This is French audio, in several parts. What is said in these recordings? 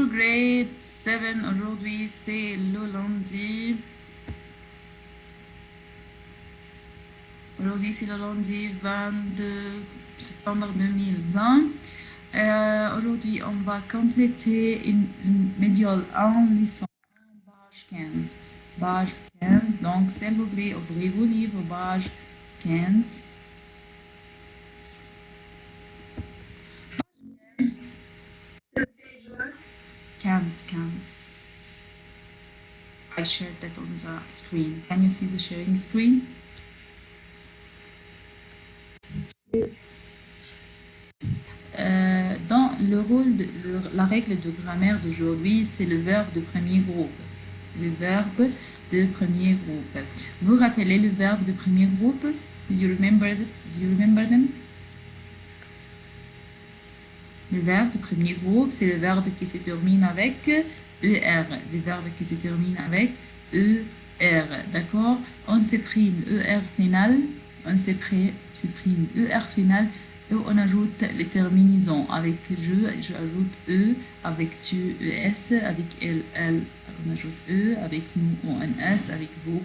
Bonjour grade 7, aujourd'hui c'est le lundi. Aujourd'hui c'est le lundi 22 septembre 2020. Aujourd'hui on va compléter une médiole 1, licence 1, page 15. Page 15, donc s'il vous plaît, ouvrez vos livres, page 15. 15. I shared that on the screen. Can you see the sharing screen? Dans le rôle la règle de grammaire d'aujourd'hui, c'est le verbe de premier groupe. Le verbe de premier groupe. Vous rappelez le verbe de premier groupe? Do you remember them? Le verbe de premier groupe, c'est le verbe qui se termine avec ER. Le verbe qui se termine avec ER. D'accord? On supprime ER final. On supprime ER final. Et on ajoute les terminaisons. Avec j'ajoute E. Avec tu, ES. Avec elle, on ajoute E. Avec nous, ONS. Avec vous,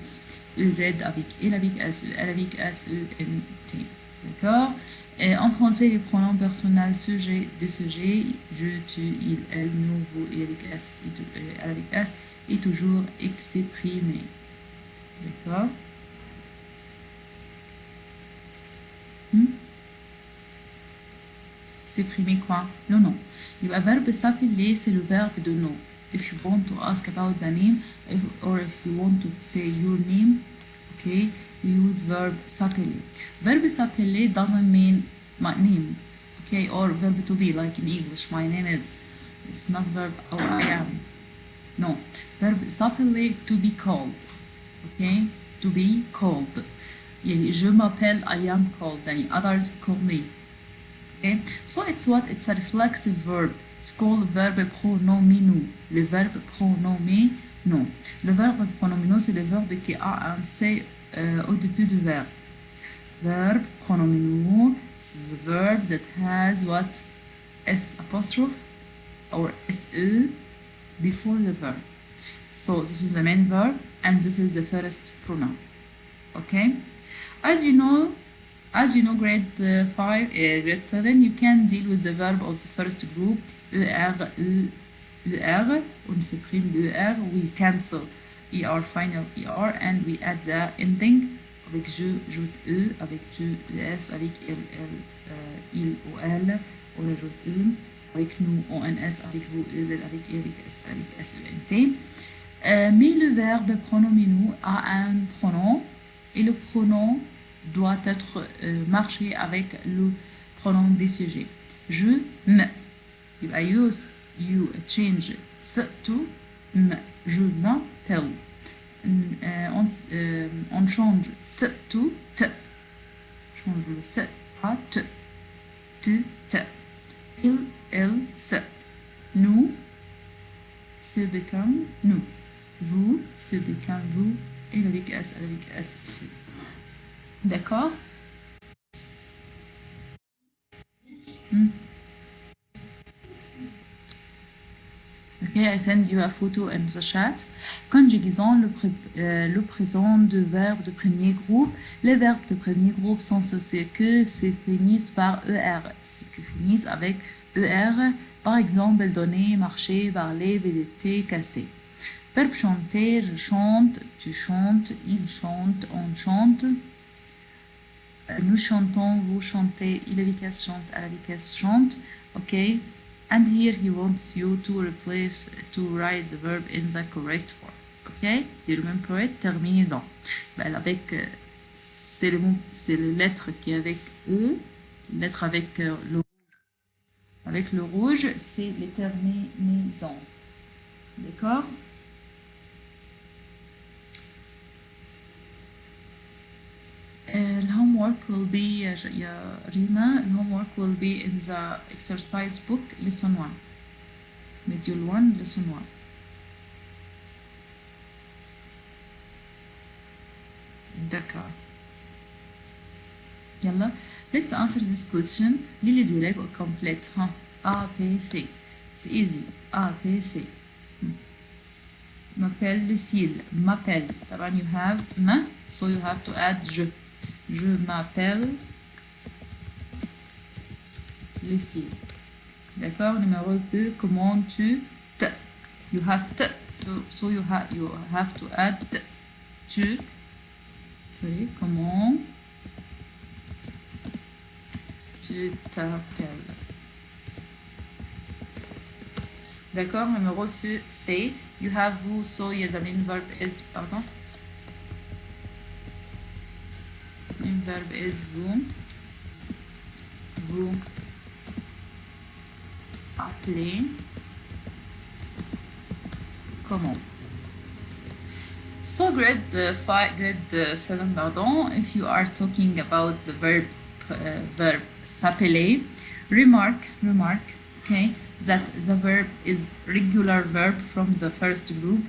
EZ. Avec il, avec SE. Elle, avec SENT. D'accord? Et en français, les pronoms personnels sujet, de sujet, je, tu, il, elle, nous, vous, il avec S, elle avec S, est toujours exprimé. D'accord? S'exprimer quoi? Le nom. Le verbe s'appeler, c'est le verbe de nom. If you want to ask about the name, or if you want to say your name, okay, you use verb s'appeler. Verb s'appeler doesn't mean my name, okay, or verb to be, like in English, my name is. It's not verb, oh, I am. No. Verb s'appeler, to be called, okay, to be called. يعني je m'appelle, I am called, يعني others call me. Okay, so it's a reflexive verb. It's called verbe pronominaux. Le verbe pronominaux. Le verbe pronominaux, c'est le verbe qui a un C au début du verbe. Verbe pronominaux, it's the verb that has what? S apostrophe or SE before the verb. So this is the main verb and this is the first pronoun. Okay? As you know, grade 5, grade 7, you can deal with the verb of the first group, ER, on supprime le ER, we cancel ER, final ER, and we add the ending, avec je, j'ajoute E, avec tu, ES, avec il ou elle, on ajoute E, avec nous, ONS, avec vous, EZ, avec I, avec S, avec SENT. Mais le verbe pronominaux a un pronom, et le pronom doit être marché avec le pronom des sujets. Je, me. You change ce to me. Je m'appelle. On change ce to te. Change le ce à te. Tu, te. Il, elle, ce. Nous, se become nous. Vous, se become vous. Et avec S, avec S, C. D'accord? Okay, I send you a photo in the chat. Conjugaison, le présent de verbe de premier groupe. Les verbes de premier groupe sont ceux qui se finissent par ER, ceux qui finissent avec ER. Par exemple, donner, marcher, parler, visiter, casser. Verbe chanter, je chante, tu chantes, il chante, on chante. Nous chantons, vous chantez, Ilavikas chante, Alavikas chante. Okay? And here he wants you to write the verb in the correct form. Okay? You remember it? Terminaison. Ben, avec, c'est le lettre qui est avec E, lettre avec le rouge. Avec le rouge, c'est les terminaisons. D'accord? Homework will be, Rima, homework will be in the exercise book, lesson 1. Module 1, lesson 1. D'accord. Yalla, let's answer this question. Lili Durek complète A, B, C. It's easy. A, B, C. M'appelle Lucille. M'appelle. طبعا you have ma, so you have to add je. Je m'appelle Lucille. D'accord? Numéro 2, comment tu te. You have te. So you have to add te. Tu. Sorry, comment tu t'appelles. D'accord? Numéro C. You have vous, so yes, the main verb is, pardon. Main verb is vous. Vous appelez comment? So grade 5, grade 7, pardon. If you are talking about the verb s'appeler, remark, okay, that the verb is regular verb from the first group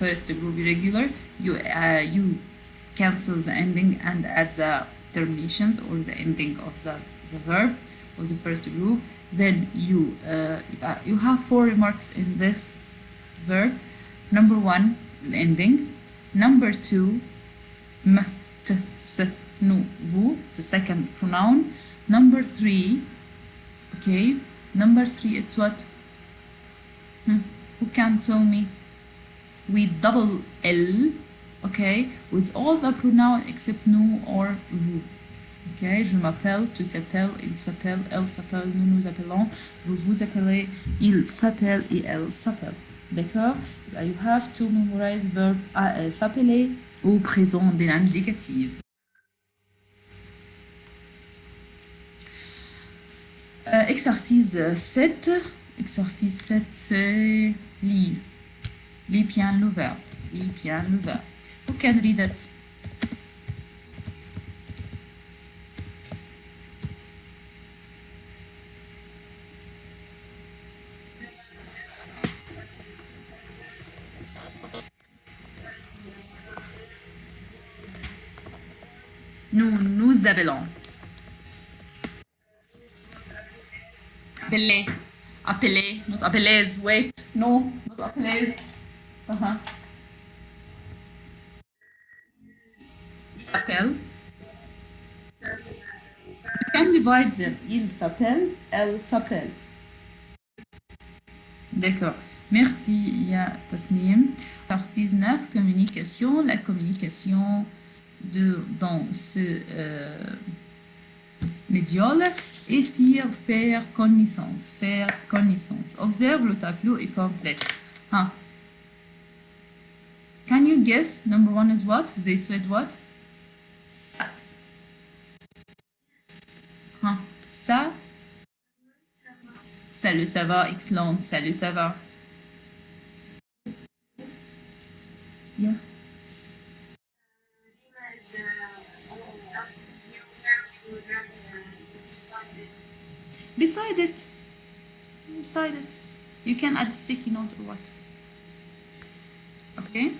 irregular. You cancel the ending and add the terminations or the ending of the verb of the first group. Then you have 4 remarks in this verb. Number 1, the ending. Number 2, m, t, s, nu, vous, the second pronoun. Number 3, okay. Number 3, it's what? Who can tell me? With double L, okay, with all the pronouns except nous or vous. Okay, je m'appelle, tu t'appelles, il s'appelle, elle s'appelle, nous nous appelons, vous vous appelez, il s'appelle et elle s'appelle. D'accord? You have to memorize verb s'appeler au présent de l'indicatif. Exercice 7. Exercice 7, c'est lis. Lis bien le verbe. Lis bien le verbe. Who can read it? Nous appelons. Appeler. Appeler. Not appelez. Wait. No. Not appelez. Il s'appelle. You can divide them. Il s'appelle. Elle s'appelle. D'accord. Merci, Ya Tasnim. Exercice 9, communication. La communication dans ce médiol. Essayer faire connaissance. Faire connaissance. Observe le tableau et complète. Can you guess? Number 1 is what? They said what? Ça. Ça. Salut, ça va? Excellent. Salut, ça va? Yeah. Beside it. You can add a sticky note or what? Okay.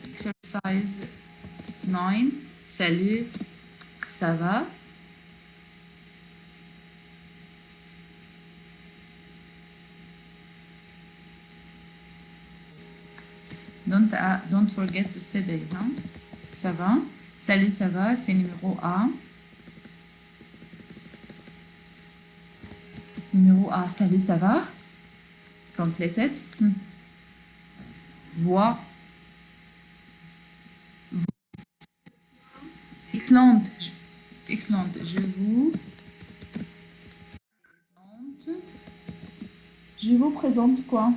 Exercise 9. Salut, ça va? Don't forget the CD, hein? Ça va? Salut, ça va? C'est numéro A. Numéro A, salut, ça va? Completed. Vois. Excellente. Excellente. Je vous présente quoi?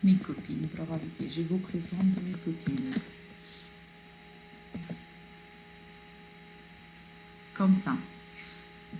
Mes copines, probabilité. Je vous présente mes copines. Comme ça.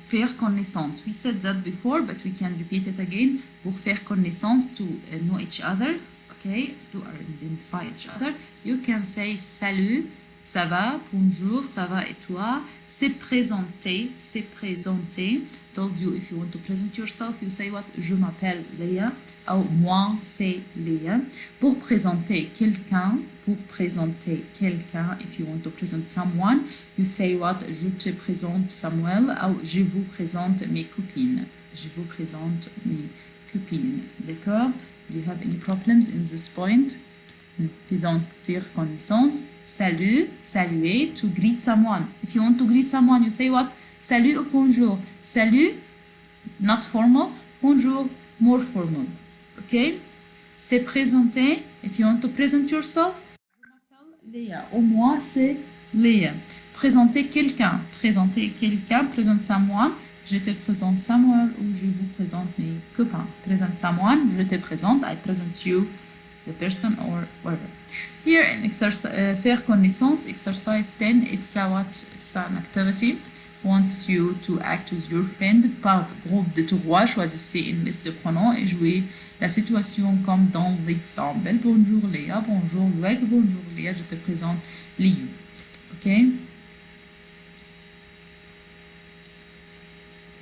Faire connaissance. We said that before, but we can repeat it again. Pour faire connaissance, to know each other, okay, to identify each other, you can say salut, Ça va, bonjour, ça va et toi? C'est présenter, c'est présenter. Told you if you want to present yourself, you say what? Je m'appelle Léa. Ou moi, c'est Léa. Pour présenter quelqu'un, if you want to present someone, you say what? Je te présente Samuel. Ou je vous présente mes copines. Je vous présente mes copines. D'accord? Do you have any problems in this point? Disons, faire connaissance. Salut, saluer, to greet someone. If you want to greet someone, you say what? Salut ou bonjour. Salut, not formal. Bonjour, more formal. OK? C'est présenter. If you want to present yourself, je m'appelle Léa. Ou moi, c'est Léa. Présenter quelqu'un. Présente someone. Je te présente Samuel ou je vous présente mes copains. Présente someone, je te présente. I present you, the person or whatever. Here in faire connaissance, exercise 10, it's an activity. Wants you to act with your friend par groupe de 3. Choisissez une liste de pronoms et jouez la situation comme dans l'exemple. Bonjour Léa, bonjour Louek, bonjour Léa, je te présente Liu. OK?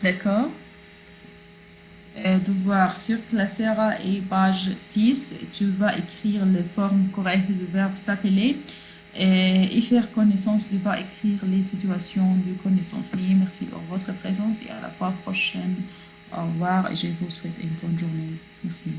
D'accord? Devoir sur Classera et page 6, tu vas écrire les formes correctes du verbe s'appeler et faire connaissance, tu vas écrire les situations de connaissance liées. Merci pour votre présence et à la fois prochaine. Au revoir et je vous souhaite une bonne journée. Merci.